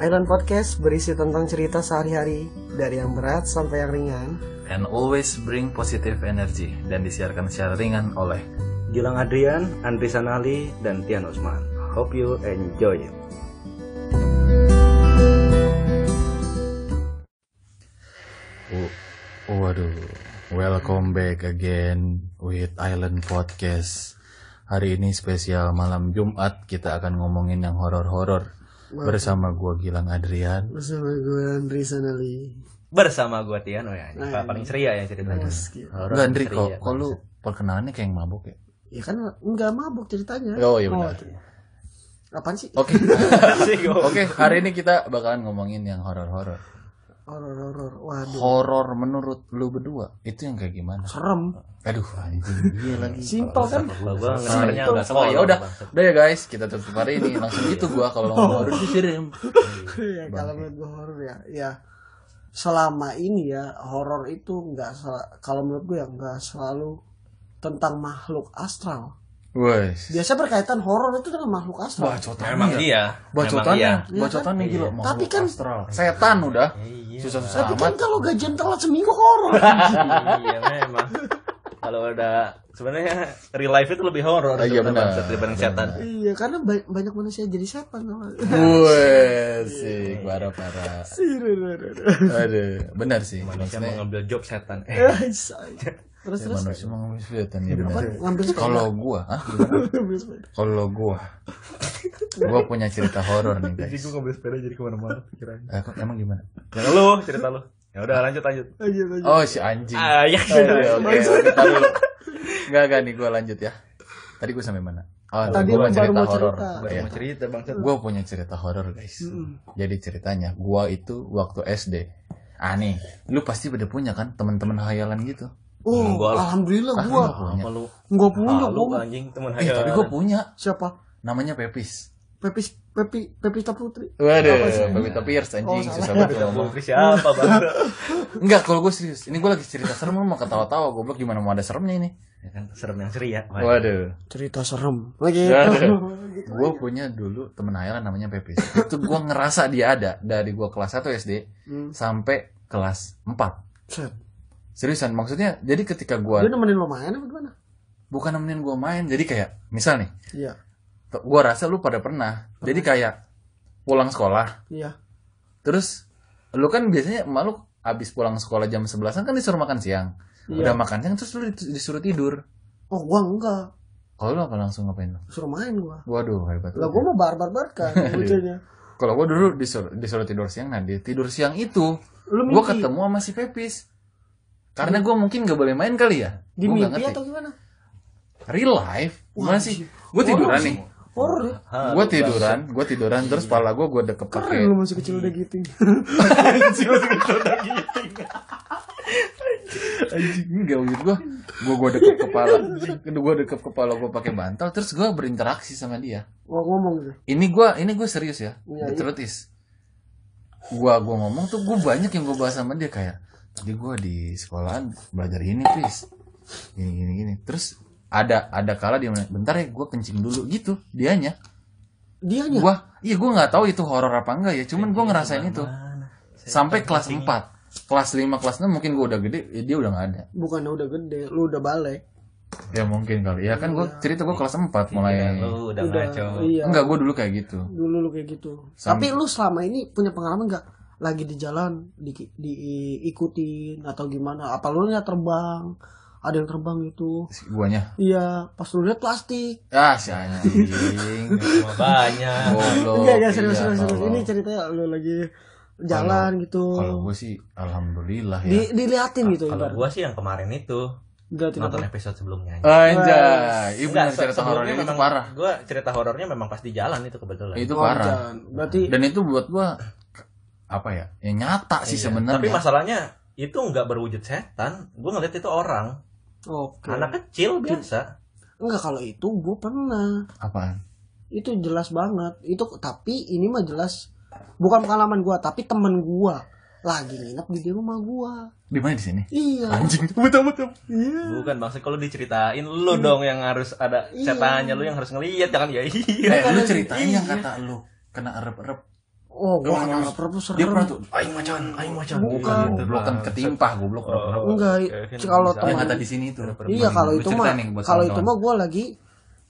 Island Podcast berisi tentang cerita sehari-hari, dari yang berat sampai yang ringan. And always bring positive energy, dan disiarkan secara ringan oleh Gilang Adrian, Andri Sanali, dan Tian Usman. Hope you enjoy it. Waduh, welcome back again with Island Podcast. Hari ini spesial malam Jumat, kita akan ngomongin yang horor-horor. Bersama gua Gilang Adrian, Bersama gue Andri Sanali. Bersama gue Tian, paling ceria ya ceritanya. Enggak Andri, kok lu perkenalannya kayak yang mabuk ya? Ya kan enggak mabuk ceritanya. Oh iya benar. Apaan sih? Oke, hari ini kita bakalan ngomongin yang horor-horor. Horor. Waduh. Horor menurut lu berdua itu yang kayak gimana? Serem. Aduh anjing, iya lagi. Simpel kan? Gua ngedengarnya udah Oh ya udah ya guys, kita tutup hari ini langsung itu gua kalau ngomong horor disirim. Ya kalau menurut gue horor ya selama ini ya horor itu kalau menurut gue ya nggak selalu tentang makhluk astral. Wes. Biasa berkaitan horor itu dengan makhluk astral. Memang iya. Bacotannya gila. Tapi kan astral. Setan udah. Susah-susah tapi kan amat. kalau gajian telat seminggu horor. Iya memang. Kalau udah sebenarnya real life itu lebih horor Iya benar. dibanding setan. Iya, karena banyak manusia jadi setan. Wes, sih, parah. Aduh, benar sih. Manusia Maksudnya mengambil job setan. Terus manusia mengambil setan ya benar. ngambil sepeda. Kalau gua punya cerita horor nih guys. Gue ngambil sepeda jadi kemana-mana pikirannya. Emang gimana? Yang lu cerita lu. Ya udah lanjut. Ayo. Oh si anjing. Ya Oke, kita dulu. Enggak nih gua lanjut ya. Tadi gua sampai mana? Oh, Tadi gua lu baru mau horor. cerita. Iya. Mau cerita bang. Gua punya cerita horor guys. Jadi ceritanya gua itu waktu SD. Nih, lu pasti udah punya kan teman-teman hayalan gitu. Oh, Enggak lah. alhamdulillah gua. Punya. Apa lu? Enggak punya Lu gua. anjing teman Tapi hayalan. gua punya. Siapa? Namanya Pepis. Pepita Putri. Waduh, Pepita Pierce anjing, susah banget ngomong. Siapa bang? Enggak, kalau gue serius. Ini gue lagi cerita serem, lu mau ketawa-tawa. Goblok, gimana mau ada seremnya ini? Ya kan serem yang ceria. Waduh. Cerita serem. Lagi. Gue punya dulu temen hayalan namanya Pepis. Itu gue ngerasa dia ada dari gue kelas 1 SD sampai kelas 4. Set. Seriusan, maksudnya jadi ketika gue Dia nemenin lo main apa gimana? bukan nemenin gue main, jadi kayak misal nih, Iya. gue rasa lu pada pernah. Jadi kayak pulang sekolah, Iya. terus lu kan biasanya malu abis pulang sekolah jam 11 kan disuruh makan siang. Iya. Udah makan siang terus lu disuruh tidur. Oh, gua enggak. Kalau lu apa langsung ngapain lu? Suruh main gua. Waduh, hebat. Lah gua mau barbar kan bocahnya. Kalau gua dulu disuruh tidur siang, nah di tidur siang itu Lu gua mimpi? ketemu sama si Pepis. Karena gua mungkin gak boleh main kali ya. Di Gua nggak mimpi ngerti. atau gimana? Real life? Gimana sih? Gua tiduran nih. Horor ya? Gua tiduran terus pala gua dekep Keren pakai. lu masih kecil udah gitu. Anjing enggak maksud gua dekep kepala gua pakai bantal terus gua berinteraksi sama dia. Gua ngomong gitu. Ini gua serius ya. Iya, The truth is. Gua ngomong tuh gua banyak yang gua bahas sama dia kayak jadi gua di sekolahan belajar ini please. Gini. Terus ada kala dia bilang, bentar ya gua kencing dulu gitu dianya. Dianya. Gua enggak tahu itu horor apa enggak ya, cuman gua ngerasain itu. Sampai kelas 4. Kelas 5, kelas 6 mungkin gua udah gede, ya dia udah enggak ada. Bukannya udah gede, lu udah balik. Ya mungkin kali. Ya kan gua cerita gua kelas 4 mulai. Lu udah ngaco. Iya. Enggak, gua dulu kayak gitu. Dulu lu kayak gitu. Tapi lu selama ini punya pengalaman enggak? Lagi di jalan diikutin atau gimana? Apa lu lihat terbang? Ada yang terbang gitu. Guanya. Iya, pas lu lihat plastik. Si anjing. Banyak. Goblok. Enggak serius. Tolong. Ini ceritanya lu lagi jalan gitu. Kalau gue sih alhamdulillah ya. Diliatin gitu. Kalau gua sih yang kemarin itu Enggak nonton episode sebelumnya. Anjay, ibu Enggak, cerita horornya itu memang parah. Gua cerita horornya memang pas di jalan itu kebetulan. Itu parah. Berarti Dan itu buat gua apa ya? Ya nyata sih Iya. sebenarnya. Tapi masalahnya itu nggak berwujud setan. Gua ngeliat itu orang. oke. Anak kecil biasa. Enggak, kalau itu gue pernah. Apaan? Itu jelas banget. Itu tapi ini mah jelas bukan pengalaman gue, tapi temen gue lagi nginep di rumah gua. Di mana di sini? Iya. Anjing, betul. Iya. Bukan maksud kalau diceritain lu dong yang harus ada Iya. setannya, lu yang harus ngelihat jangan ya iya. Lu ceritain yang kata lu kena erep-erep. Oh, gua kan rap-rap serem. Dia pernah tuh Aing macan. Bukan. goblok kan ketimpah goblok. Enggak, kalau Yang teman. kata di sini tuh. Iya, kalau Gua itu mah ceritain nih buat kalau itu kawan-kawan. mah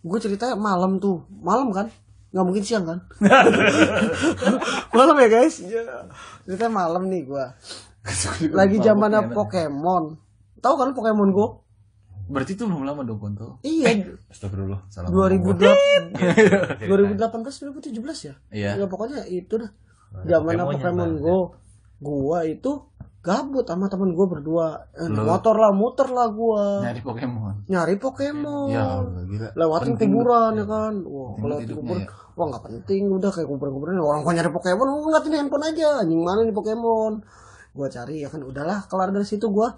gue ceritanya malam tuh. Malam kan? Nggak mungkin siang kan? Malam ya, guys. Ceritanya malam nih gua. Lagi zamannya Pokemon. Tahu kan Pokemon Go? Berarti itu belum lama dong kontol. Iya, Astagfirullah. Salah 2008 2017 ya? Iya. Ya pokoknya itu dah. Zamannya Pokemon Go. Gua itu gabut sama temen gua berdua. Motor lah, muter lah gua. nyari Pokemon. Nyari Pokemon. Ya, gila. Lewatin Penting kuburan ya kan. Wah, Penting kalau hidupnya kuburan, ya. wah nggak penting, udah kayak kuburan-kuburan orang kok nyari Pokemon, lu ngeliatin handphone aja, anjing mana nih Pokemon. Gua cari ya kan, udahlah kelar dari situ gua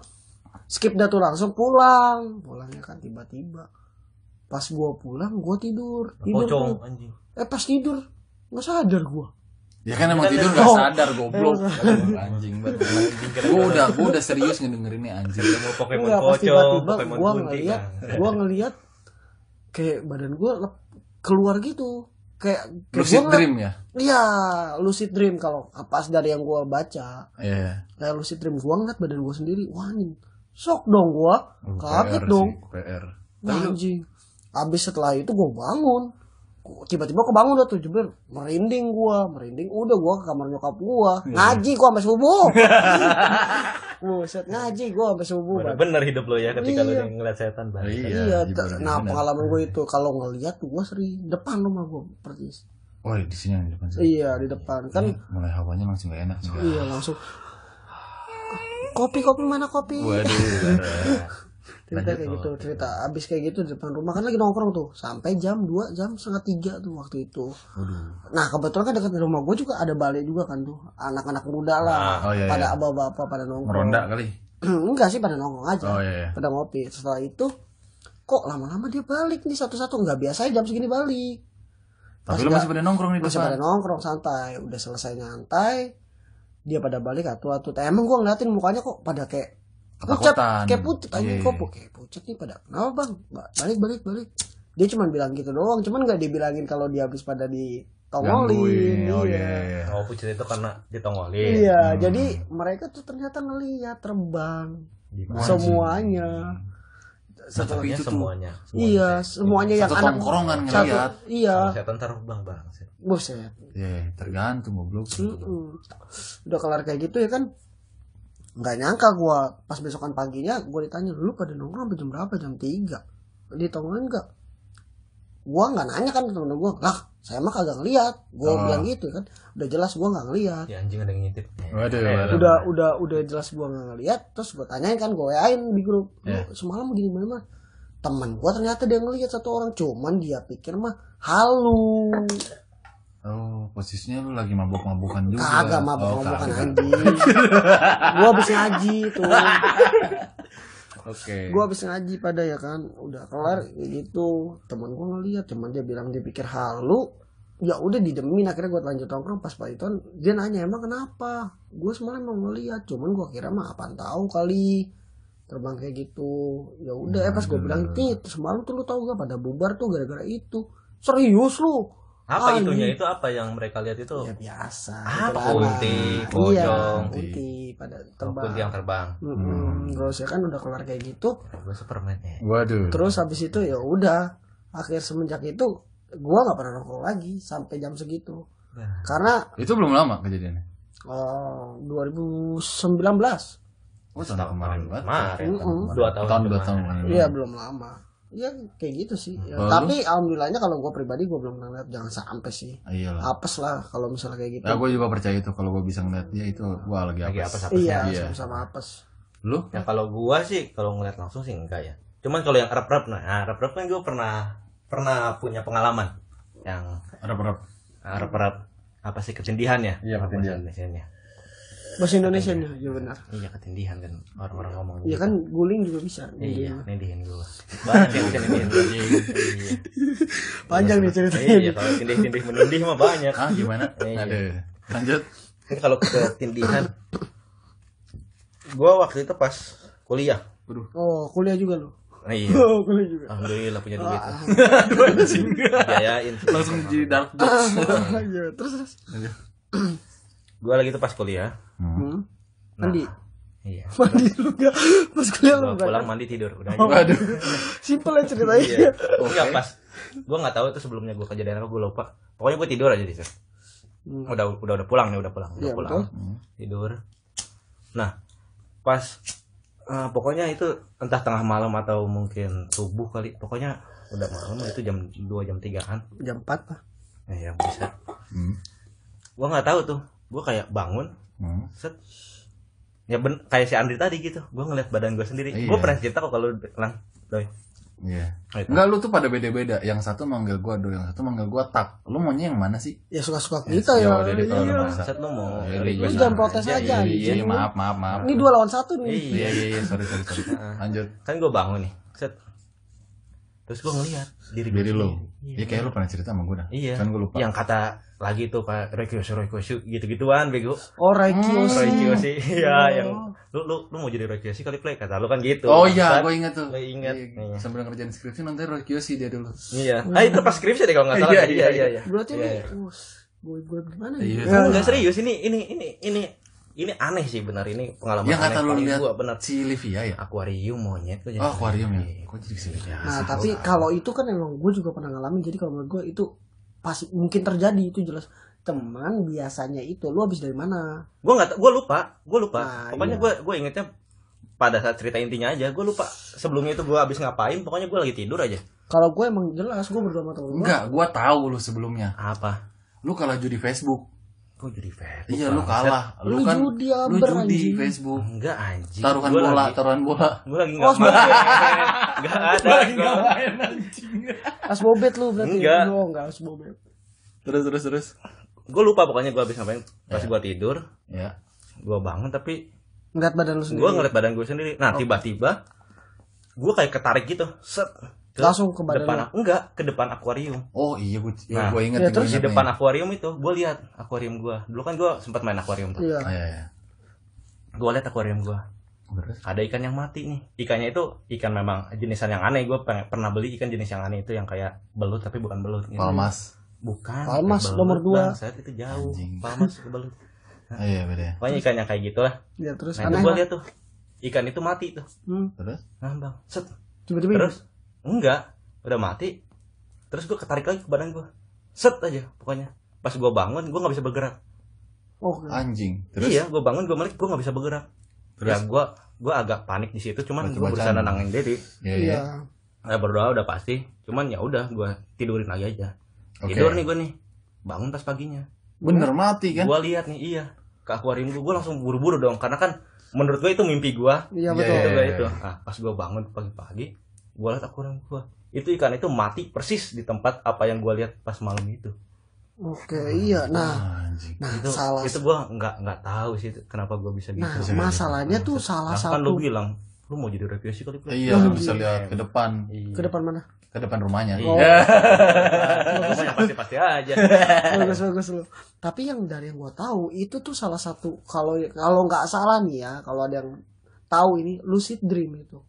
skip dah tuh langsung pulangnya kan tiba-tiba pas gua pulang gua tidur Pocong tuh. anjing. Pas tidur nggak sadar gua. Ya kan emang tidur gak sadar goblok. Anjing banget. Gua udah serius ngedengerinnya anjing. Mau Pokemon Enggak, pas pocong, tiba-tiba Pokemon gua gunting. ngeliat kayak badan gua keluar gitu. Kayak Lucid gua dream ya? Iya, lucid dream kalau pas dari yang gua baca. Iya. Kayak lucid dream gua ngeliat badan gua sendiri. Wah, anjing. Shock dong gua. Kaget PR dong. sih, PR. Wah, anjing. Abis setelah itu gua bangun. Tiba-tiba kebangun udah tuh jebel. Merinding. Udah gua ke kamar nyokap gua. Ngaji gua sampai subuh. Buset, ngaji gua sampai subuh. Bener hidup lo ya ketika Iya. lo ngeliat setan Bang. Iya, bener, nah bener. pengalaman gue itu kalau ngelihat tuh gue sering depan rumah gue persis. Oh, di sini yang di depan sini. Iya di depan kan. Mulai hawanya langsung gak enak nih. Iya langsung. Kopi mana kopi? Waduh. Cerita kayak gitu, cerita abis kayak gitu di depan rumah kan lagi nongkrong tuh sampai jam 2 jam setengah 3 tuh waktu itu. Nah kebetulan kan dekat rumah gue juga ada balai juga kan tuh anak-anak muda lah, Oh, iya, pada iya. abah-bapak pada nongkrong. Meronda kali. Enggak sih pada nongkrong aja, Oh, iya. pada ngopi. Setelah itu kok lama-lama dia balik nih satu-satu, nggak biasanya jam segini balik. Tapi lu masih pada nongkrong nih Masih pada depan. nongkrong santai, udah selesai nyantai, dia pada balik atu-atu. Emang gue ngeliatin mukanya kok pada kayak pucat, Ketakutan. kayak pucat aja Iya. kok kayak pucat nih pada. Kenapa bang? Balik. Dia cuma bilang gitu doang, cuman nggak dibilangin kalau dia habis pada ditongolin. Gangguin. Oh Iya. iya. Oh pucat itu karena ditongolin. Iya, jadi mereka tuh ternyata ngeliat terbang semuanya. Nah, tapi itu tuh semuanya. Iya, semuanya yang Satu anak tongkrongan satu- ngeliat. Iya, Setan terbang bang. buset. Iya, tergantung goblok. Udah kelar kayak gitu ya kan, nggak nyangka gua pas besokan paginya gua ditanya lu pada nongkrong sampai jam berapa, jam 3 ditongolin nggak? Gua nggak nanya kan temen gua, lah saya mah kagak ngeliat. Gua bilang gitu kan, udah jelas gua nggak ngeliat. Ya anjing ada yang ngintip. Waduh. Udah jelas gua nggak ngeliat. Terus gua tanyain kan, gua WA-in di grup, lu semalam gini mana? Temen gua ternyata dia ngeliat satu orang, cuman dia pikir mah halu. Oh, posisinya lu lagi mabuk-mabukan juga. Kagak mabuk-mabukan kagak. anjing. Gua habis ngaji tuh. Oke. Gua habis ngaji pada ya kan, udah kelar kayak gitu. Temen gua ngeliat, cuman dia bilang dia pikir halu. Ya udah didemin, akhirnya gua lanjut nongkrong. Pas Pak Iton dia nanya emang kenapa? Gua semalam mau ngeliat, cuman gua kira mah apaan tahu kali terbang kayak gitu. Ya udah pas gua bilang itu semalam tuh lu tahu gak pada bubar tuh gara-gara itu. Serius lu? Apa Anjing. itunya itu apa yang mereka lihat itu? Ya biasa. Apa? Kuntilanak. Kunti, Iya, pocong. kunti pada terbang. Kunti yang terbang. Terus ya kan udah kelar kayak gitu. Gue Superman ya. Waduh. Terus habis itu ya udah, akhir semenjak itu gua nggak pernah nongkrong lagi sampai jam segitu. Karena Itu belum lama kejadiannya. 2019. Oh, tahun kemarin banget. Kemarin. Mm-mm. 2 tahun. Dua tahun kemarin. Iya belum lama. Ya kayak gitu sih. Ya, Lalu? tapi alhamdulillahnya kalau gua pribadi gua belum ngeliat, jangan sampai sih. Iyalah. Apes lah kalau misalnya kayak gitu. Ya gue juga percaya itu kalau gue bisa ngeliat dia itu gua lagi Lagi apa? apes-apes. Iya, Iya. sama-sama apes. Lu? Ya kalau gua sih kalau ngeliat langsung sih enggak ya. Cuman kalau yang rep-rep rep-rep kan gua pernah punya pengalaman yang Rep-rep. rep-rep apa sih ketindihan ya? Iya, ketindihan. Ketindihan. Bahasa Indonesia nya ya benar. Iya ketindihan kan orang-orang ngomong. Iya kan guling juga bisa. Iya, nindihin gua. Banyak yang bisa nindihin gua. Iya. Panjang nih ceritanya. Iya, kalau tindih-tindih menindih mah banyak. Ah, gimana? Iya. Ada. Lanjut. Ini kalau ketindihan gua waktu itu pas kuliah. Oh, kuliah juga lu. Nah, iya. Oh, kuliah juga. Alhamdulillah punya duit. Ah. Biayain sih. Langsung jadi dark jokes. Iya, terus. Lanjut. Gue lagi tuh pas kuliah. Hmm. Nah, Mandi. Iya. Mandi lu enggak? Pas kuliah lu Gua enggak? pulang mandi tidur udah aja. Waduh. Simpel aja ceritanya. Iya. Enggak pas. Gue nggak tahu itu sebelumnya gue kejadian apa, gue lupa. Pokoknya gue tidur aja di situ. Udah pulang nih, udah pulang. Iya, Pulang. Tidur. Nah, pas pokoknya itu entah tengah malam atau mungkin subuh kali. Pokoknya udah malam itu jam 2 jam 3-an. Jam 4 lah. Nah, ya bisa. Hmm. Gue nggak tahu tuh. Gue kayak bangun, set. Ya kayak si Andri tadi gitu. Gue ngeliat badan gue sendiri. Iya. Gue pernah cerita kok kalau lang, doi. Iya. Gitu. Enggak, lu tuh pada beda-beda. Yang satu manggil gua Do, yang satu manggil gua Tak. Lu maunya yang mana sih? Ya suka-suka kita ya. Jadi kalau lu Iya. merasa. Set lu mau Iya, request iya. Lu jangan protes aja, aja, Iya, anjing. maaf. Ini 2 lawan 1 nih. Iya. Iya, sorry. Lanjut. Kan gue bangun nih, set. Terus gue ngeliat diri gue Diri lu. sendiri. Iya, kayak lu pernah cerita sama gua dah. Iya. Kan gua lupa. Yang kata lagi tuh kayak Roikyoshi gitu-gituan bego. Oh, Raikyoshi. Roikyoshi. Iya, yang lu mau jadi Roikyoshi kali play kata lu kan gitu. Oh iya, Kan? gua ingat tuh. Gua ingat. Iya. Sambil ngerjain skripsi nonton Roy Kiyoshi dia dulu. Iya. Itu pas skripsi deh kalau enggak salah. Iya. Berarti Iya. ini gue gimana Iya. nih? Enggak serius ini aneh sih benar, ini pengalaman Yang aneh kata lu paling lihat gua benar. si Livia ya? Akuarium monyet gua jadi. Oh, akuarium ya. Kok jadi si Livia? Nah, tapi kalau itu kan emang gue juga pernah ngalamin. Jadi kalau menurut gue itu pasti mungkin terjadi, itu jelas. Teman biasanya itu lu habis dari mana? Gue lupa. Nah, Pokoknya iya. gue ingetnya pada saat cerita intinya aja, gue lupa sebelumnya itu gue habis ngapain. Pokoknya gue lagi tidur aja. Kalau gue emang jelas gue berdua sama temen gue. Enggak, gua tahu lu sebelumnya. Apa? Lu kalah judi Facebook. Gue jadi Facebook. Iya, lu kalah. Lu kan judi lu aber, judi anjing. Facebook. Enggak anjing. Taruhan Gua bola. Gue lagi Oh, nggak main. Enggak ada. Asbobet lu berarti. Enggak. Oh, enggak asbobet. Terus. Gue lupa pokoknya gue habis ngapain. Pas gue tidur, Ya. gue bangun tapi Ngeliat badan lu sendiri. gue ngeliat badan gue sendiri. Nah tiba-tiba gue kayak ketarik gitu. Set. Langsung ke badan depan, lu. enggak ke depan akuarium. Oh iya, gua Nah, ingat. ya, terus Di depan akuarium itu gue lihat akuarium gue. Dulu kan gue sempat main akuarium tuh. Iya. Iya. Gue lihat akuarium gue. Terus? Ada ikan yang mati nih. Ikannya itu ikan memang jenisan yang aneh. Gue pernah beli ikan jenis yang aneh itu yang kayak belut tapi bukan belut. Gitu. Palmas. Bukan. Palmas, belut, nomor 2. Saat itu jauh. Anjing. Palmas ke belut. Iya, beda ya. Pokoknya ikan yang kayak gitu lah. Ya terus Nah aneh. itu gue lah. lihat tuh. Ikan itu mati tuh. Terus? Ngambang. Set. Tiba-tiba Terus enggak. Udah mati. Terus gue ketarik lagi ke badan gue. Set aja pokoknya. Pas gue bangun gue gak bisa bergerak. Oh, Anjing. Terus? Iya gue bangun gue balik gue gak bisa bergerak. Terus? Ya gue agak panik di situ. Cuman gue Baca-bacaan. berusaha nenangin diri. Iya. iya. Nah, berdoa udah pasti. Cuman ya udah gue tidurin lagi aja. Oke. Tidur nih gue nih. Bangun pas paginya. Bener mati kan? Gue lihat nih iya ke akuarium gue langsung buru-buru dong karena kan menurut gue itu mimpi gue. Iya Iya, betul. iya, Itu iya. itu. Nah, pas gue bangun pagi-pagi, gue lihat akuarium gue. Itu ikan itu mati persis di tempat apa yang gue lihat pas malam itu. Oke, iya. Nah, Anjing. Itu salah. itu gue nggak tahu sih kenapa gue bisa gitu. Nah, masalahnya tuh salah Nah, kan lu satu. bilang lu mau jadi review kali Play? Iya, lu bisa lihat ke depan. Ke depan mana? Ke depan rumahnya. Oh. Iya. Pokoknya pasti aja. Bagus lu. Tapi yang dari yang gua tahu itu tuh salah satu, kalau nggak salah nih ya, kalau ada yang tahu ini lucid dream itu.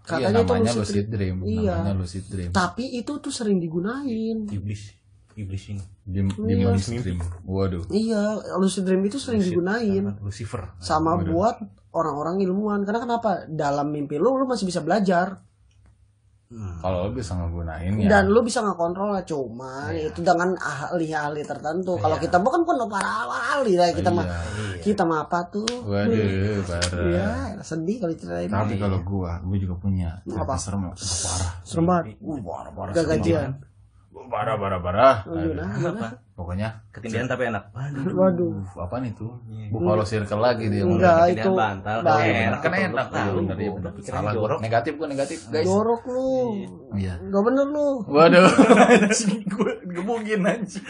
Iya, Katanya namanya itu lucid dream. Iya. Namanya lucid dream. Tapi itu tuh sering digunain. Iblis ini. Demon dream. Waduh. Iya, lucid dream itu sering digunain Lucifer. sama buat orang-orang ilmuwan. Karena kenapa? Dalam mimpi lu masih bisa belajar. Kalau lu bisa ngegunain ya. Dan lu bisa ngekontrol lah, cuma itu dengan ahli-ahli tertentu. Kalau kita bukan para ahli lah, kita mah Iya. kita mah apa tuh? Waduh, parah. Iya, sedih kalau ceritain. Tapi kalau gua juga punya Apa? serem parah. Serem banget. Parah. Gak gajian. Parah. Oh, gimana? Pokoknya Ketindihan tapi enak. Waduh. apa nih tuh? Buffalo Circle lagi dia. Enggak, Ketindihan itu bantal. bantal. Enak Kan enak. Tahu, Bener, iya, bener. Pikirannya Salah gua. jorok. Negatif guys. Jorok lu. Iya. Enggak bener lu. Waduh, anjing gua gebukin anjing.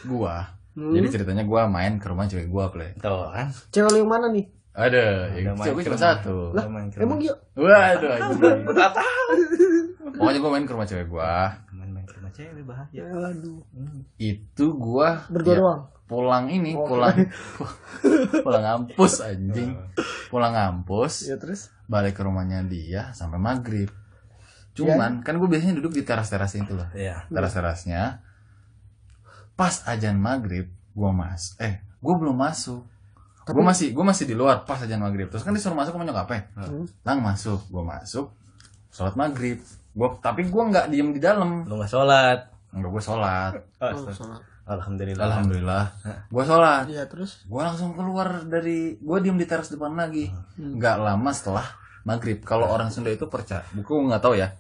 Gua. Jadi ceritanya gua main ke rumah cewek gua, Play. Tuh kan. Cewek lu yang mana nih? Ada, Udah yang main cewek ke cuma rumah. satu. Lah, main ke emang rumah. dia Waduh, anjing. Udah tahu. Pokoknya gua main ke rumah cewek gua. Main ke rumah cewek bahaya. aduh. Itu gua Berdua ya, doang. pulang ngampus anjing. Pulang ngampus, Ya terus? balik ke rumahnya dia sampai maghrib. Cuman kan gue biasanya duduk di teras-teras itu lah. Iya. Teras-terasnya. Pas ajan maghrib, gue belum masuk. Gue masih di luar pas azan maghrib. Terus kan disuruh masuk sama nyokapnya. Lang masuk, gue masuk, sholat maghrib. Tapi gue nggak diem di dalam. Lu nggak sholat? Enggak, gue sholat. Sholat. Alhamdulillah. Gue sholat. Iya terus. Gue langsung keluar gue diem di teras depan lagi. Nggak lama setelah maghrib. Kalau orang Sunda itu percaya, gue nggak tahu ya.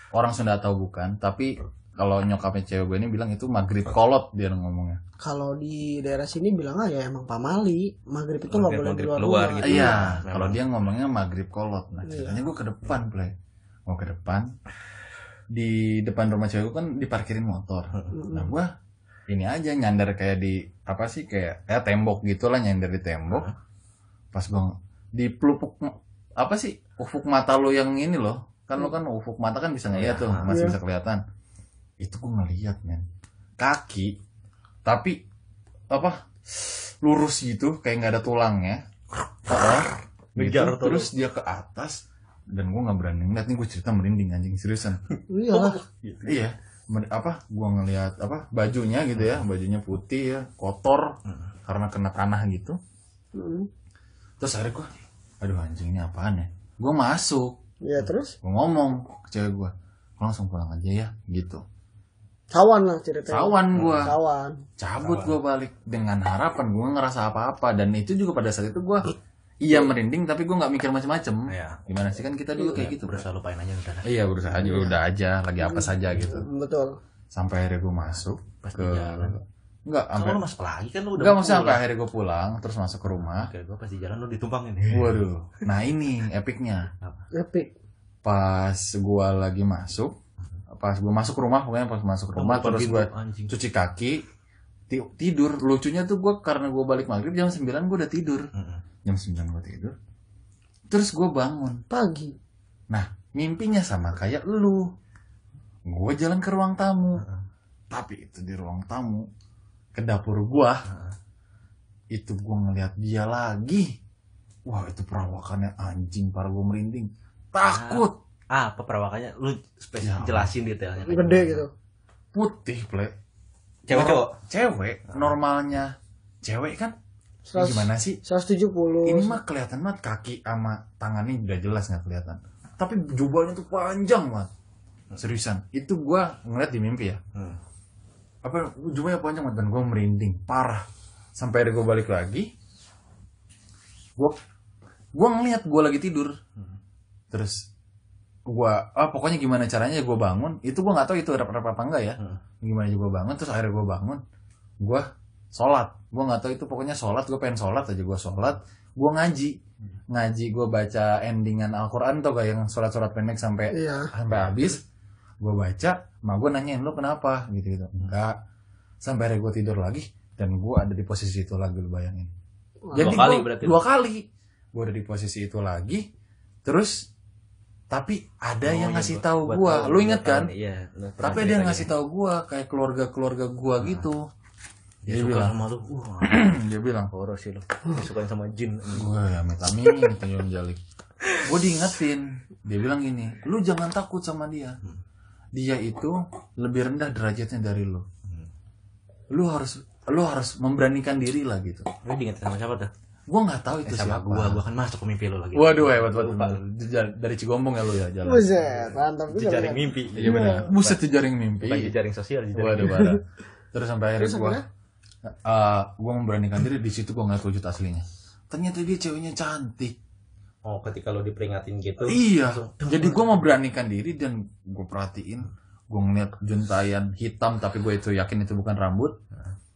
Orang Sunda tahu bukan, tapi kalau nyokapnya cewek gue ini bilang itu maghrib kolot dia ngomongnya. Kalau di daerah sini bilang ya emang pamali, maghrib itu nggak boleh maghrib keluar keluar rumah. gitu. Iya, Memang. kalau dia ngomongnya maghrib kolot. Nah ceritanya gue ke depan, Play. Gue ke depan. Di depan rumah cewek gue kan diparkirin motor. Nah gue ini aja nyandar kayak di apa sih kayak tembok gitulah, nyandar di tembok. Pas gue di pelupuk apa sih ufuk mata lo yang ini loh. Kan lo kan ufuk mata kan bisa ngeliat tuh, masih bisa kelihatan. Itu gue ngeliat men, kaki tapi apa lurus gitu kayak nggak ada tulangnya, gitu. Terus dia ke atas dan gue nggak berani ngeliat. Nih gue cerita merinding anjing seriusan. Iyalah. Iya gue ngeliat bajunya gitu ya, bajunya putih ya, kotor karena kena tanah gitu. Terus akhirnya gue aduh anjing ini apaan ya, gue masuk. Iya terus. Gue ngomong ke cewek gue langsung pulang aja ya gitu. Sawan lah ceritanya. Sawan gue. Sawan. Cabut gue balik dengan harapan gue ngerasa apa-apa. Dan itu juga pada saat itu gue iya merinding tapi gue nggak mikir macam-macam. Iya. Gimana sih kan kita dulu kayak gitu. Berusaha lupain aja udah. Iya berusaha aja udah aja lagi apa saja gitu. Betul. Sampai akhirnya gue masuk Pas ke di jalan. enggak Kalau sampai lu masuk lagi kan lu udah. enggak maksudnya sampai akhirnya gue pulang terus masuk ke rumah. Oke, gua pas di jalan lu ditumpangin. Waduh. Nah ini epicnya. Epic. Pas gue lagi masuk, pas gue masuk rumah pokoknya pas masuk rumah terus gue cuci kaki tidur. Lucunya tuh gue karena gue balik maghrib jam 9 gue udah tidur. Jam 9 gue tidur. Terus gue bangun Pagi. nah mimpinya sama kayak lu. Gue jalan ke ruang tamu. Tapi itu di ruang tamu ke dapur gue itu gue ngeliat dia lagi. Wah itu perawakannya anjing, parah, gue merinding. Takut. Apa perawakannya? Lu Ya. jelasin detailnya. Gede gitu. Putih plek. Cewek cowok? Cewek. Normalnya cewek kan 100 gimana sih? 170. Ini mah kelihatan banget kaki sama tangannya udah jelas nggak kelihatan. Tapi jubahnya tuh panjang banget. Seriusan. Itu gua ngeliat di mimpi ya. Apa jubahnya panjang banget dan gua merinding parah. Sampai ada gua balik lagi. Gua ngeliat gua lagi tidur. Terus pokoknya gimana caranya gua bangun. Itu gua nggak tahu itu rep apa enggak ya. Gimana juga gua bangun. Terus akhirnya gua bangun. Gua sholat. Gua nggak tahu itu pokoknya sholat. Gua pengen sholat aja. Gua sholat. Gua ngaji. Gua baca endingan Al-Quran tuh kayak yang sholat-sholat pendek sampai habis. Gua baca. Gua nanyain lu kenapa gitu. Enggak. Sampai akhirnya gua tidur lagi. Dan gua ada di posisi itu lagi, lu bayangin. Jadi dua kali gue ada di posisi itu lagi. Terus tapi ada yang ngasih tahu gue, lu inget kan? Iya. Tapi ada yang ngasih tahu gue kayak keluarga gue gitu. Dia bilang sama lu. Dia bilang horor sih lu. Dia suka sama jin. Gue ya metamin gitu jalik. Gue diingetin. Dia bilang gini, lu jangan takut sama dia. Dia itu lebih rendah derajatnya dari lu. Lu harus memberanikan diri lah gitu. Lu diingetin sama siapa tuh? Gue nggak tahu itu sama siapa. Gua kan masuk ke mimpi lu lagi. Waduh hebat banget. Dari Cigombong ya lu ya jalan. Buset, mantap juga. Jejaring mimpi. Iya benar. Buset jejaring mimpi. Bukan jejaring sosial, Waduh parah. Terus sampai akhirnya gue memberanikan diri di situ. Gue ngeliat wujud aslinya. Ternyata dia ceweknya cantik. Oh, ketika lu diperingatin gitu. Iya. Jadi gue memberanikan diri dan gue perhatiin. Gue ngeliat juntayan hitam tapi gue itu yakin itu bukan rambut.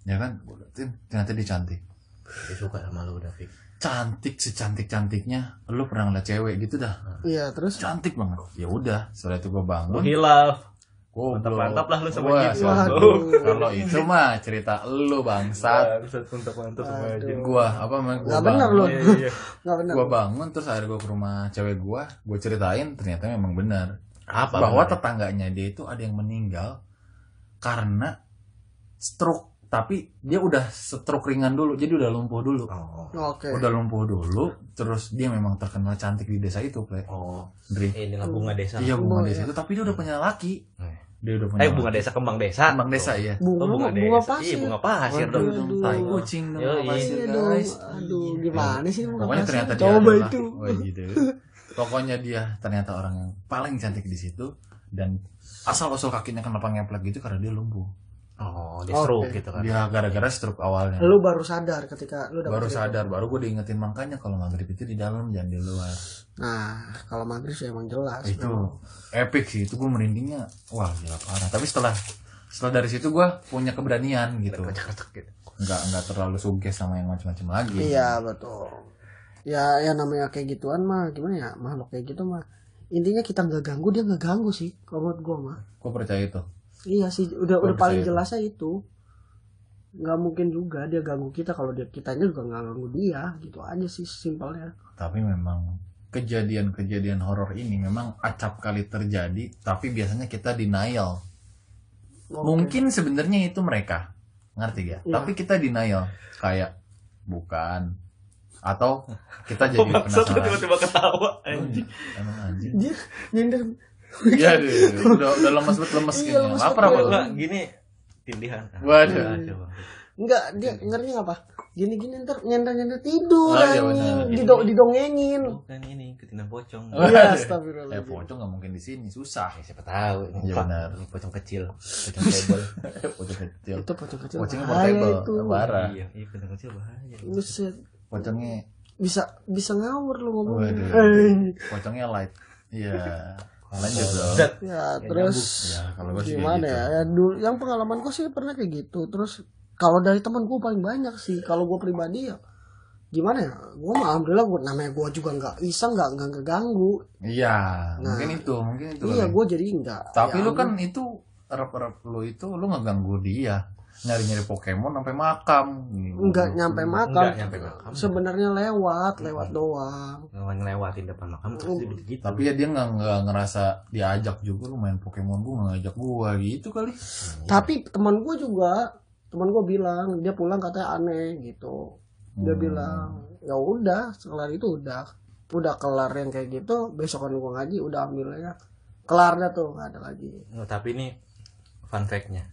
Ya kan? Gue liatin ternyata dia cantik. Dia suka sama lu udah fix. Cantik secantik-cantiknya. Lu pernah ngeliat cewek gitu dah? Iya, terus Cantik banget. Ya udah, setelah itu gue bangun. Hilaf. Mantap lah lu sama jin. Kalau itu mah cerita lu bangsat. Mantap sama jin. Gua apa namanya? Gak bener lu. Gak bener. Gua bangun terus akhirnya gua ke rumah cewek gua ceritain ternyata memang benar. Apa? Bahwa tetangganya dia itu ada yang meninggal karena stroke. Tapi dia udah stroke ringan dulu, jadi udah lumpuh dulu. Oke. Udah lumpuh dulu, terus dia memang terkenal cantik di desa itu, Plek. Inilah bunga desa. Iya bunga desa itu, tapi dia udah punya laki. Dia udah punya bunga desa, kembang desa. Kembang desa ya. bunga desa. pasir. Iya, bunga pasir dong. Aduh. Tai kucing dong, Yoi. bunga pasir Iya dong. guys. Aduh, gimana sih bunga Pokoknya pasir? ternyata dia Coba adalah, itu. oh gitu. Pokoknya dia ternyata orang yang paling cantik di situ dan asal usul kakinya kenapa ngeplek gitu karena dia lumpuh. Oh, dia stroke Oke. gitu kan. Dia gara-gara stroke awalnya. Lu baru sadar ketika lu dapet Baru itu. sadar, baru gue diingetin makanya kalau maghrib itu di dalam jangan di luar. Nah, kalau maghrib sih emang jelas. Itu memang. epic sih, itu gue merindingnya wah gila parah. Tapi setelah dari situ gue punya keberanian gitu. Kocak-kocak gitu. Nggak terlalu sugih sama yang macam-macam lagi. Iya, betul. Ya namanya kayak gituan mah gimana ya, makhluk kayak gitu mah. Intinya kita nggak ganggu, dia nggak ganggu sih kalau menurut gua mah. Gue percaya itu. Iya sih, udah Gua paling percaya jelasnya itu. Nggak mungkin juga dia ganggu kita kalau kitanya juga nggak ganggu dia, gitu aja sih simpelnya. Tapi memang kejadian-kejadian horor ini memang acap kali terjadi, tapi biasanya kita denial. Oke. Mungkin sebenarnya itu mereka, ngerti gak? Iya. Tapi kita denial, kayak bukan, atau kita jadi Maksud lu penasaran. tiba-tiba ketawa anjing. Emang anjing. Dia nyender. Iya deh, udah lemes Iya, kayaknya. lemes Lapar banget. apa lu? Enggak, gini tindihan. Waduh. Coba. Enggak, dia ngerinya apa? Gini-gini ntar nyender tidur Oh, iya, anjing. benar. didongengin. Bukan ini ketinak pocong. Iya, astagfirullahaladzim. Pocong nggak mungkin di sini, susah. Siapa tahu ini Iya, benar. ini pocong kecil, pocong cebol. Pocong kecil. Itu pocong kecil. Pocongnya bahaya portable, itu. parah. Iya, pocong kecil bahaya. Buset. Pocongnya, Bisa ngawur lu ngomongin. waduh. Pocongnya light. Iya. Lanjut dong. Zat. Ya, terus Ya, kalau gue sih gimana kayak gitu. ya? Dulu yang pengalaman gue sih pernah kayak gitu. Terus kalau dari teman gue paling banyak sih. Kalau gue pribadi ya gimana ya? Gue mah alhamdulillah namanya gue juga nggak iseng, nggak keganggu. Iya, Nah, mungkin itu Iya, kali. gue jadi enggak. Tapi Ya, lu kan itu rep-rep lu itu lu ngeganggu dia. Nyari-nyari Pokemon sampai makam. enggak nyampe makam. Enggak nyampe makam. Sebenarnya lewat doang. Ngelewatin depan makam terus dia gitu. Tapi ya dia nggak ngerasa diajak juga lu main Pokemon, gua nggak ngajak gua gitu kali. Tapi teman gue bilang dia pulang katanya aneh gitu. Dia bilang ya udah kelar itu udah kelar yang kayak gitu, besokan gue ngaji udah ambilnya kelar dah tuh, nggak ada lagi. Oh, tapi ini fun fact-nya.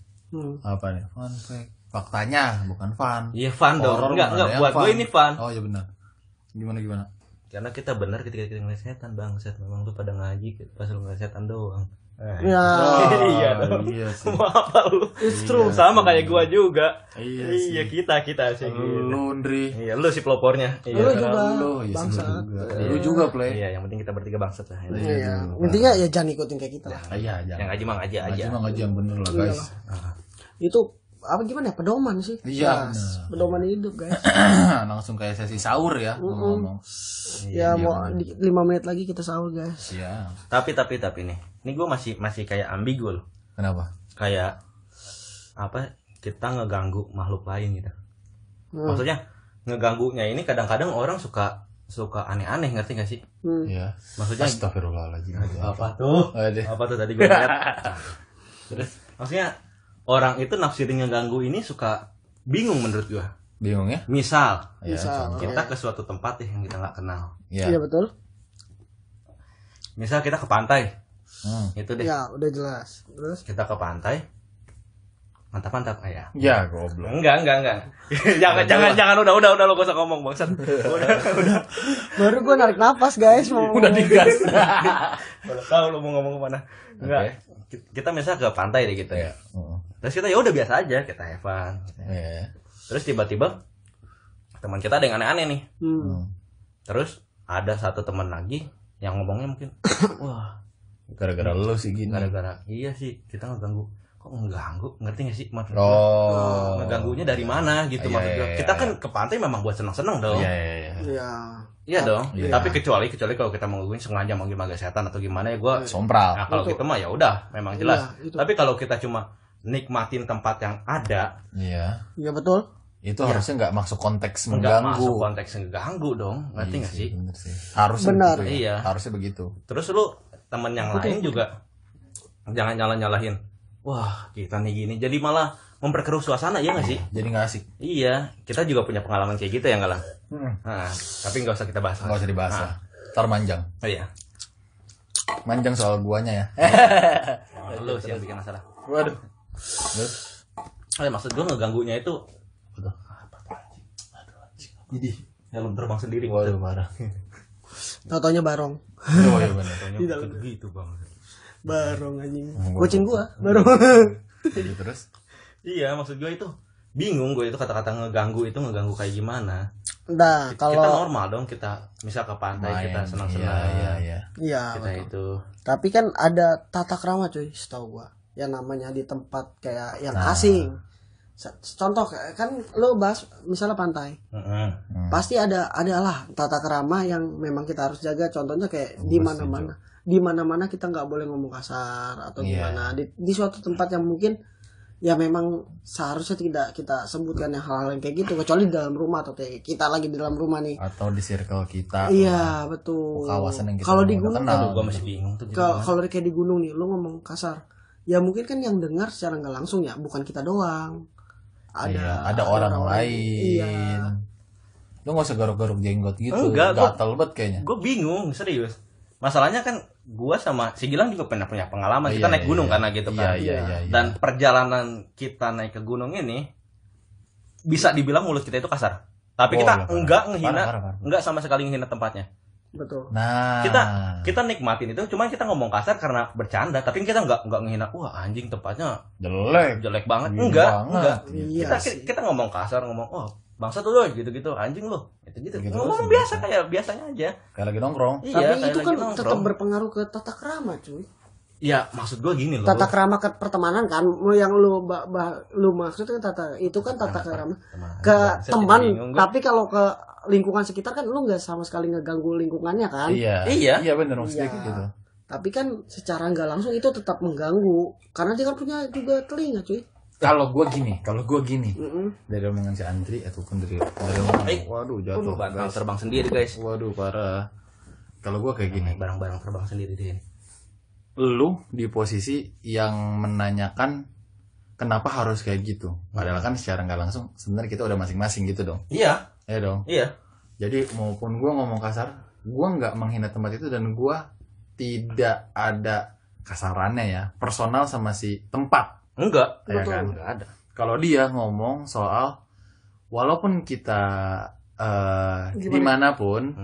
Apa nih? Fun fact. Faktanya bukan fun. Iya fun dong. Horor Enggak mana yang buat fun? gue ini fun. Oh iya benar. Gimana? Karena kita benar ketika kita ngeliat setan bangsat. Memang lu pada ngaji pas lu ngeliat setan doang. Ya, Iya dong. Iya sih. Apa lu? it's true. Sama kayak gua juga. Iya Iya sih. kita sih gitu. Lu Ndri. Iya lu si pelopornya. Lu Iya. juga Lu ya bangsat. Lu juga play. Iya, yang penting kita bertiga bangsat lah. Iya, intinya ya jangan ikutin kayak kita lah. Iya, Yang jangan. ngaji mah ngaji aja. Ngaji mah ngaji yang bener lah guys. Itu apa gimana ya, pedoman sih. Iya, Nah, benar. pedoman hidup guys. Langsung kayak sesi sahur ya ngomong. Ya mau 5 menit lagi kita sahur guys. Iya. Tapi nih. Ini gue masih kayak ambigu loh. Kenapa? Kayak apa? Kita ngeganggu makhluk lain gitu. Maksudnya ngeganggunya ini kadang-kadang orang suka aneh-aneh, ngerti gak sih? Iya. Maksudnya Astagfirullahaladzim. apa tuh? Aduh. Apa tuh tadi gue lihat? Terus maksudnya orang itu nafsirin ngeganggu ini suka bingung menurut gue. Bingung ya? Misal Iya, Misal. contoh. kita ke suatu tempat yang kita nggak kenal. Iya. Iya betul. Misal kita ke pantai, itu deh. Ya udah jelas. Terus Kita ke pantai, mantap ya. Ya, goblok. Enggak. jangan udah lo gak usah ngomong bangsat. Udah. baru gue narik napas guys mau. Udah digas. Kalau tahu lo mau ngomong kemana. Enggak. Kita misal ke pantai deh gitu ya. Terus kita ya udah biasa aja, kita have fun. Iya. Terus tiba-tiba teman kita ada yang aneh-aneh nih. Terus ada satu teman lagi yang ngomongnya mungkin, wah, Gara-gara lu sih gini. gara-gara iya sih kita ngeganggu. Kok ngeganggu? Ngerti gak sih maksud gue? Oh. Ngeganggunya dari mana gitu Iya, maksud gue. iya, Kita iya. kan ke pantai memang buat seneng-seneng dong. Iya. Iya. Iya dong. Iya. Tapi kecuali kalau kita mau ngegangguin sengaja manggil setan atau gimana ya gue. Sompral. Nah, kalau Itu. gitu mah ya udah, memang jelas. Iya, itu. Tapi kalau kita cuma nikmatin tempat yang ada, Iya. Iya betul. Itu harusnya nggak masuk konteks nggak mengganggu. masuk konteks ngeganggu dong. Ngerti Iya nggak sih? Bener sih. Harusnya Benar. begitu ya. Iya. Harusnya begitu. Terus lu temen yang lain juga jangan nyalahin. Wah, kita nih gini. Jadi malah memperkeruh suasana, ya nggak sih? Jadi nggak asik. Iya, kita juga punya pengalaman kayak gitu ya nggak lah? Nah, tapi nggak usah kita bahas. Nggak usah dibahas lah. Ntar manjang. Oh iya. manjang soal guanya ya. Lu sih yang bikin masalah. Waduh. Terus Maksud gua ngeganggunya itu jadi helm terbang sendiri. waduh parah. Tau-taunya barong. Oh iya benar. Gitu bang. Barong anjing. Gua Kucing tahu. gua, barong. Jadi terus Iya, maksud gua itu bingung gue itu kata-kata ngeganggu kayak gimana. Nah, Kita kalau normal dong, kita misal ke pantai main. kita senang-senang. Iya. iya, Kita betul. itu Tapi kan ada tata krama cuy, setahu gua. Yang namanya di tempat kayak yang Nah. asing. Contoh kan lo bahas misalnya pantai. Pasti ada lah tata krama yang memang kita harus jaga. Contohnya kayak di mana-mana. Di mana-mana kita nggak boleh ngomong kasar atau Iya. gimana. Di suatu tempat yang mungkin ya memang seharusnya tidak kita sebutkan yang hal-hal yang kayak gitu, kecuali di dalam rumah atau kayak kita lagi di dalam rumah nih. Atau di circle kita. Iya, betul. Kawasan yang kita Kalau di udah gunung kenal. gue masih bingung tuh gitu. kalau kayak di gunung nih lo ngomong kasar, ya mungkin kan yang dengar secara nggak langsung ya bukan kita doang, Ada orang lain. Iya. Lu nggak usah garuk-garuk jenggot gitu. Enggak, gua- Gatel banget kayaknya. Gue bingung serius. Masalahnya kan gue sama si Gilang juga pernah punya pengalaman. Oh, Kita iya, naik gunung iya. karena gitu kan. Iya. Dan perjalanan kita naik ke gunung ini bisa dibilang mulut kita itu kasar. Tapi Oh, kita iya, parah. enggak ngehina, Parah. enggak sama sekali ngehina tempatnya. Betul. Nah, Kita nikmatin itu, cuman kita ngomong kasar karena bercanda. Tapi kita enggak ngehina. Wah anjing tempatnya jelek banget. Gini Enggak, banget. enggak. Iya kita sih. kita ngomong kasar, ngomong bangsa tuh lo gitu-gitu, anjing lo. Gitu-gitu. Gitu Ngomong sih, biasa kayak biasanya aja. Kayak lagi nongkrong. Iya, Tapi kayak itu lagi kan nongkrong. tetap berpengaruh ke tata krama cuy. Ya, maksud gua gini loh. Tata krama ke pertemanan kan, yang lu lu maksud kan itu kan tata krama ke teman. Tapi kalau ke lingkungan sekitar kan lu nggak sama sekali ngeganggu lingkungannya kan. Iya. bener maksudnya Iya. gitu. Tapi kan secara nggak langsung itu tetap mengganggu karena dia kan punya juga telinga cuy. Kalau gue gini, Mm-mm. dari omongan si Andri ataupun dari omongan, waduh jatuh, Bakal guys. terbang sendiri, guys. Waduh parah. Kalau gue kayak gini, Barang-barang terbang sendiri di sini. lu di posisi yang menanyakan kenapa harus kayak gitu, padahal kan secara nggak langsung sebenarnya kita udah masing-masing gitu dong, Iya, ya dong. iya. Jadi maupun gue ngomong kasar, gue nggak menghina tempat itu dan gue tidak ada kasarannya ya, personal sama si tempat. Enggak, Ya Betul. kan? enggak ada. Kalau dia ngomong soal walaupun kita dimanapun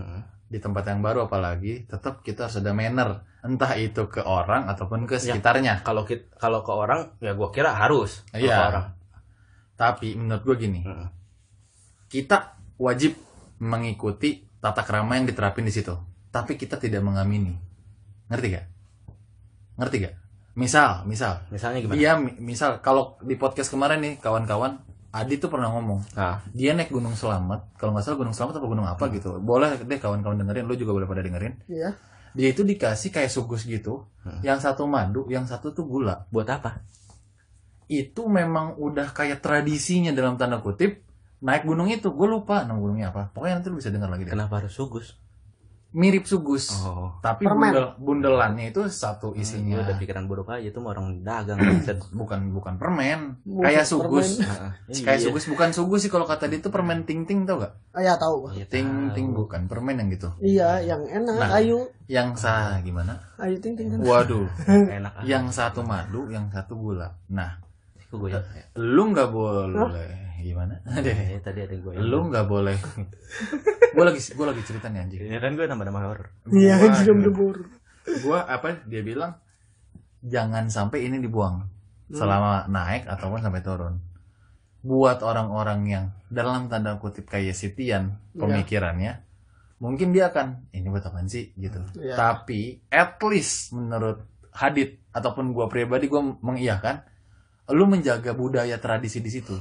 di tempat yang baru apalagi tetap kita harus ada manner, entah itu ke orang ataupun ke sekitarnya. Kalau ke orang ya gua kira harus. Kalau Iya. ke orang. Tapi menurut gue gini, kita wajib mengikuti tata krama yang diterapin di situ, tapi kita tidak mengamini. Ngerti gak? Misal Misalnya gimana? dia misal kalau di podcast kemarin nih kawan-kawan Adi tuh pernah ngomong Nah, dia naik Gunung Selamat, kalau nggak salah Gunung Selamat apa gunung apa gitu, boleh deh kawan-kawan dengerin, lu juga boleh pada dengerin. Iya. Dia itu dikasih kayak sugus gitu, yang satu madu, yang satu tuh gula. buat apa? Itu memang udah kayak tradisinya dalam tanda kutip naik gunung itu. Gue lupa nama gunungnya apa, pokoknya nanti lu bisa dengar lagi deh. Kenapa harus sugus? Mirip sugus, Oh. tapi Permen. bundelannya itu satu Lu isinya. udah pikiran buruk aja itu mah orang dagang. bukan permen, Bukan kayak sugus. permen. Kayak sugus, bukan sugus sih kalau kata dia itu permen ting-ting, tau gak? Ah, ya tahu gua. Ting-ting bukan permen yang gitu. Iya, yang enak Nah. ayu. Yang gimana? Ayu ting ting. Waduh, Enak. yang satu madu, yang satu gula. Nah, Kok gue ya? lu nggak boleh gimana? Tadi ada gue. Lu nggak boleh. gue lagi cerita nih anjing. Ini kan gue nama-nama horor. Iya, Waduh. jam debur. Gue dia bilang jangan sampai ini dibuang selama naik ataupun sampai turun. Buat orang-orang yang dalam tanda kutip kayak Sitian pemikirannya, mungkin dia akan ini buat apaan sih gitu. Iya. Tapi at least menurut Hadid ataupun gue pribadi gue mengiyakan, lu menjaga budaya tradisi di situ.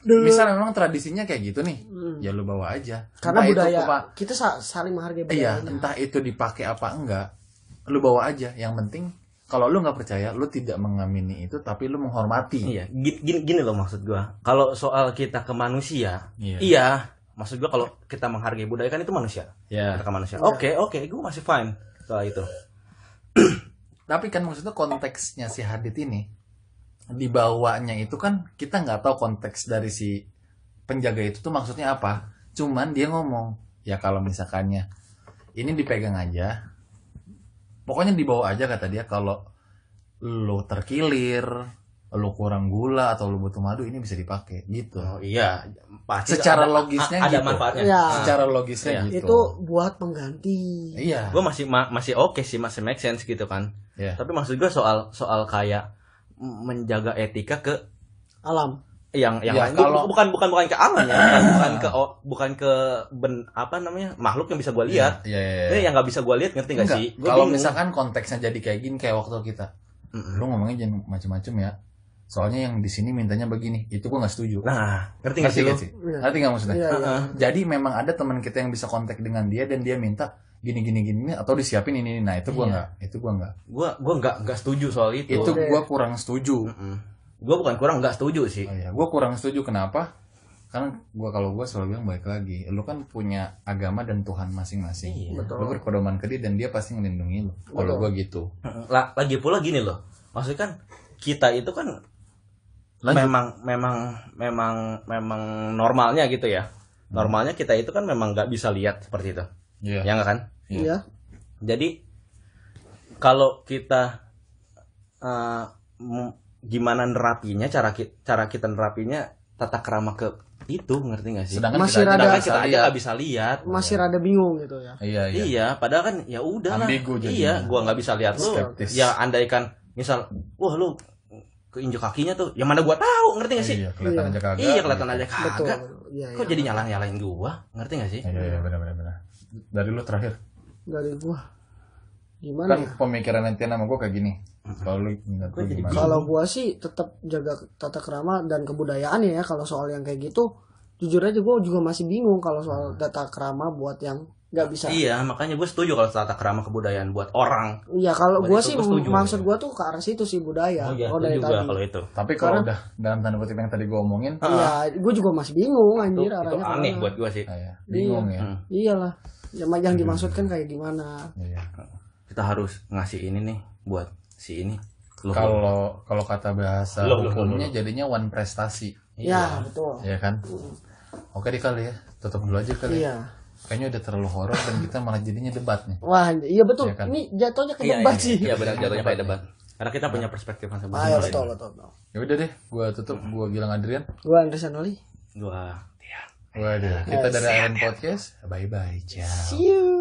Misal memang tradisinya kayak gitu nih, ya lu bawa aja. Karena Entah itu budaya kita saling menghargai iya, budaya. entah itu dipakai apa enggak, lu bawa aja. Yang penting kalau lu nggak percaya, lu tidak mengamini itu, tapi lu menghormati. Iya, gini loh maksud gua. Kalau soal kita ke manusia, Iya. iya. Maksud gua kalau kita menghargai budaya kan itu manusia. Ya. Kita ke manusia. Iya. Oke, gua masih fine soal itu. Tapi kan maksudnya konteksnya si Hadid ini dibawanya itu kan kita nggak tahu konteks dari si penjaga itu tuh maksudnya apa. Cuman dia ngomong ya kalau misalkannya ini dipegang aja, pokoknya dibawa aja kata dia. Kalau lu terkilir, lu kurang gula atau lu butuh madu, ini bisa dipakai gitu. Oh iya, pasti Secara logisnya ada gitu. manfaatnya. Ya. Secara logisnya gitu. Itu buat pengganti. Iya. Gue masih oke sih, masih make sense gitu kan. Iya. Tapi maksud gue soal kayak menjaga etika ke Alam. yang Ya, lain. kalau- bukan ke alam ya, bukan ke makhluk yang bisa gue lihat. Iya. Ini yang nggak bisa gue lihat, ngerti nggak Enggak. sih? Gua Kalau bingung. misalkan konteksnya jadi kayak gini kayak waktu kita, lu ngomongnya jangan macem-macem ya. Soalnya yang di sini mintanya begini, itu gua nggak setuju. Nah, ngerti nggak Ngerti sih lu? nggak sih? Ngerti nggak maksudnya? Iya, iya. Jadi memang ada teman kita yang bisa kontak dengan dia dan dia minta gini atau disiapin ini. Nah itu gua Iya. nggak, itu gua nggak. Gue nggak setuju soal itu. Itu Oke. gua kurang setuju. Gue bukan kurang nggak setuju sih. Oh, iya. Gua kurang setuju kenapa? Karena kalau gua selalu bilang balik lagi, lu kan punya agama dan Tuhan masing-masing. Iya. Lu berpedoman ke dia dan dia pasti ngelindungi lu. Kalau gua gitu. Lagi pula gini loh, maksudnya kan kita itu kan Lanjut. memang normalnya gitu ya. Normalnya kita itu kan memang nggak bisa lihat seperti itu. Iya. Ya nggak kan? Iya. Jadi kalau kita gimana nerapinya, cara kita nerapinya tata krama ke itu, ngerti nggak sih? Sedangkan Masih kita aja rada- nggak Sedangkan bisa kita aja lihat. nggak bisa lihat. Masih rada bingung gitu ya. Iya. Iya, padahal kan ya udah lah. Ambigu jadinya. Iya, gua nggak bisa lihat lu. Skeptis. Ya andaikan misal, wah lu keinjek kakinya tuh, yang mana gua tahu, ngerti nggak sih? Iya, kelihatan Iya. aja kagak. Iya, kelihatan aja Betul. kagak. Iya, Kok iya. jadi nyalain gua, ngerti gak sih? Iya, benar. Dari lu terakhir. Dari gua. Gimana Kan ya? pemikiran nanti sama gua kayak gini. Kalau lu menurut lu Gua jadi gimana? Kalau gua sih tetap jaga tata krama dan kebudayaan ya. Kalau soal yang kayak gitu, jujur aja gua juga masih bingung kalau soal tata krama buat yang nggak bisa. Iya, makanya gue setuju kalau tata krama kebudayaan buat orang. Iya, kalau Buat gua itu sih gua setuju. maksud gua tuh ke arah situ sih budaya. Oh iya, dari setuju tadi. gua kalau itu. Tapi kalau Karena- udah dalam tanda kutip yang tadi gua omongin, Iya, gua juga masih bingung Itu, anjir itu arahnya aneh kemana. buat gua sih. kayak bingung ya. Hmm. Iyalah. Yang dimaksudkan kayak gimana? Iya. Kita harus ngasih ini nih buat si ini. Lu- Kalau kata bahasa Loh. hukumnya jadinya one prestasi, Ya, betul. ya kan? Oke deh kali ya, tutup dulu aja kali. Ya. Iya. Kayaknya udah terlalu horor dan kita malah jadinya debat nih. Wah, iya betul. Iya kan? Ini jatuhnya ke Iya, debat iya, sih. iya benar jatuhnya kayak debat. Karena kita punya perspektif masing-masing. Ayo, soal betul, ini. betul, betul. Ya udah deh, gua tutup, gua Gilang Adrian. Gua Andres Anoli. Gua Waduh, kita dari Iron Podcast. Bye bye, ciao. See you.